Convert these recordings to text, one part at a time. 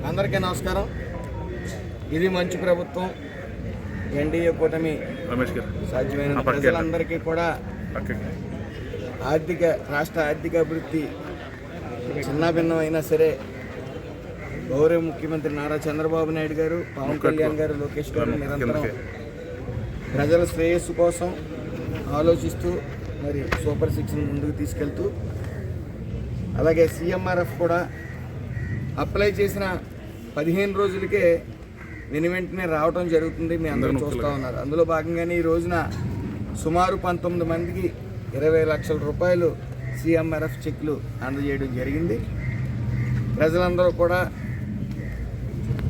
అందరికీ నమస్కారం. ఇది మంచి ప్రభుత్వం, ఎన్డీఏ కూటమి సాధ్యమైన ప్రజలందరికీ కూడా రాష్ట్ర ఆర్థిక అభివృద్ధి చిన్నభిన్నమైనా సరే గౌరవ ముఖ్యమంత్రి నారా చంద్రబాబు నాయుడు గారు, పవన్ కళ్యాణ్ గారు, లోకేష్ గారు నిరంతరం ప్రజల శ్రేయస్సు కోసం ఆలోచిస్తూ మరి సూపర్ 6 ముందుకు తీసుకెళ్తూ, అలాగే సీఎంఆర్ఎఫ్ కూడా అప్లై చేసిన 15 రోజులకే వెంటనే రావడం జరుగుతుంది. మీ అందరూ చూస్తూ ఉన్నారు. అందులో భాగంగానే ఈ రోజున సుమారు 19 మందికి 20 లక్షల రూపాయలు సీఎంఆర్ఎఫ్ చెక్లు అందజేయడం జరిగింది. ప్రజలందరూ కూడా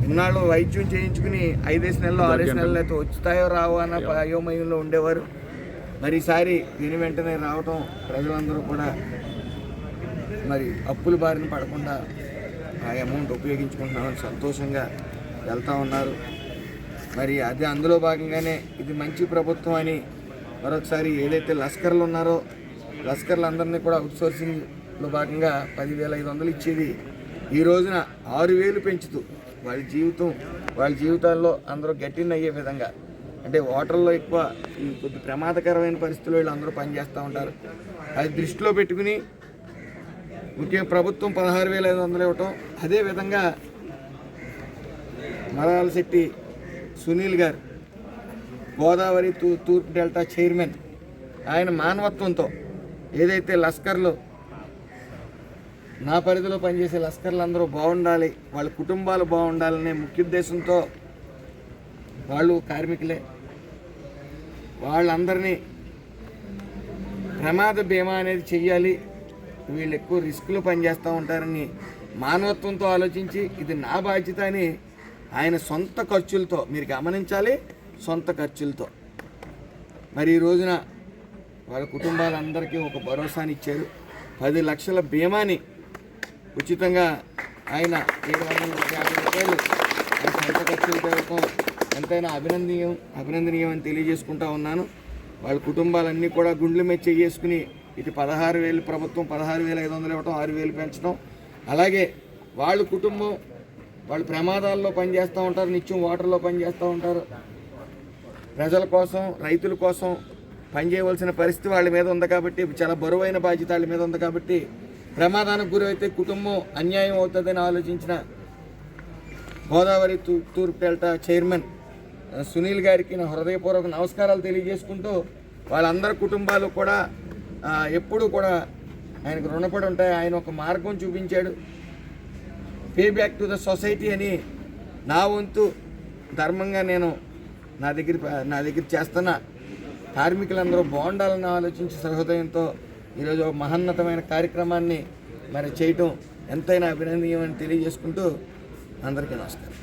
ఇన్నాళ్ళు వైద్యం చేయించుకుని 5 నెలలు 6 నెలలు అయితే వచ్చుతాయో రావో అన్న అయోమయంలో ఉండేవారు. మరి ఈసారి వెంటనే రావటం ప్రజలందరూ కూడా మరి అప్పుల బారిన పడకుండా ఆ అమౌంట్ ఉపయోగించుకుంటున్నామని సంతోషంగా వెళ్తూ ఉన్నారు. మరి అది అందులో భాగంగానే ఇది మంచి ప్రభుత్వం అని మరొకసారి ఏదైతే లస్కర్లు ఉన్నారో లస్కర్లందరినీ కూడా అవుట్సోర్సింగ్లో భాగంగా 10,500 ఇచ్చేది ఈ రోజున 6,000 పెంచుతూ వాళ్ళ జీవితాల్లో అందరూ గట్టిన్ అయ్యే విధంగా, అంటే వాటర్లో ఎక్కువ కొద్ది ప్రమాదకరమైన పరిస్థితుల్లో వీళ్ళు అందరూ పనిచేస్తూ ఉంటారు. అది దృష్టిలో పెట్టుకుని ముఖ్యంగా ప్రభుత్వం 16,500 ఇవ్వటం, అదేవిధంగా మరాలశెట్టి సునీల్ గారు గోదావరి తూర్పు డెల్టా చైర్మన్, ఆయన మానవత్వంతో ఏదైతే లస్కర్లు నా పరిధిలో పనిచేసే లస్కర్లు అందరూ బాగుండాలి, వాళ్ళ కుటుంబాలు బాగుండాలనే ముఖ్య ఉద్దేశంతో, వాళ్ళు కార్మికులే, వాళ్ళందరినీ ప్రమాద బీమా అనేది చెయ్యాలి, వీళ్ళు ఎక్కువ రిస్క్లో పనిచేస్తూ ఉంటారని మానవత్వంతో ఆలోచించి ఇది నా బాధ్యత అని ఆయన సొంత ఖర్చులతో, మీరు గమనించాలి, సొంత ఖర్చులతో మరి ఈ రోజున వాళ్ళ కుటుంబాలందరికీ ఒక భరోసాని ఇచ్చారు. 10 లక్షల బీమాని ఉచితంగా ఆయన 750 రూపాయలు సొంత ఖర్చులతో ఇవ్వడం ఎంతైనా అభినందనీయం అని తెలియజేసుకుంటా ఉన్నాను. వాళ్ళ కుటుంబాలన్నీ కూడా గుండెల మీద చేసుకుని ఇటు 16,000 ప్రభుత్వం 16,500 ఇవ్వటం, 6,000 పెంచడం, అలాగే వాళ్ళ కుటుంబం వాళ్ళు ప్రమాదాల్లో పనిచేస్తూ ఉంటారు, నిత్యం వాటర్లో పనిచేస్తూ ఉంటారు, ప్రజల కోసం రైతుల కోసం పనిచేయవలసిన పరిస్థితి వాళ్ళ మీద ఉంది కాబట్టి, చాలా బరువైన బాధ్యత వాళ్ళ మీద ఉంది కాబట్టి ప్రమాదానికి గురైతే కుటుంబం అన్యాయం అవుతుందని ఆలోచించిన గోదావరి తూర్పు డెల్టా చైర్మన్ సునీల్ గారికి నా హృదయపూర్వక నమస్కారాలు తెలియజేసుకుంటూ, వాళ్ళందరి కుటుంబాలు కూడా ఎప్పుడూ కూడా ఆయనకు రుణపడి ఉంటాయి. ఆయన ఒక మార్గం చూపించాడు, pay back to the society అని. నా వంతు ధర్మంగా నేను నా దగ్గర చేస్తున్న కార్మికులందరూ బాగుండాలని ఆలోచించి సహృదయంతో ఈరోజు మహోన్నతమైన కార్యక్రమాన్ని మరి చేయటం ఎంతైనా అభినందనీయం అని తెలియజేసుకుంటూ అందరికీ నమస్కారం.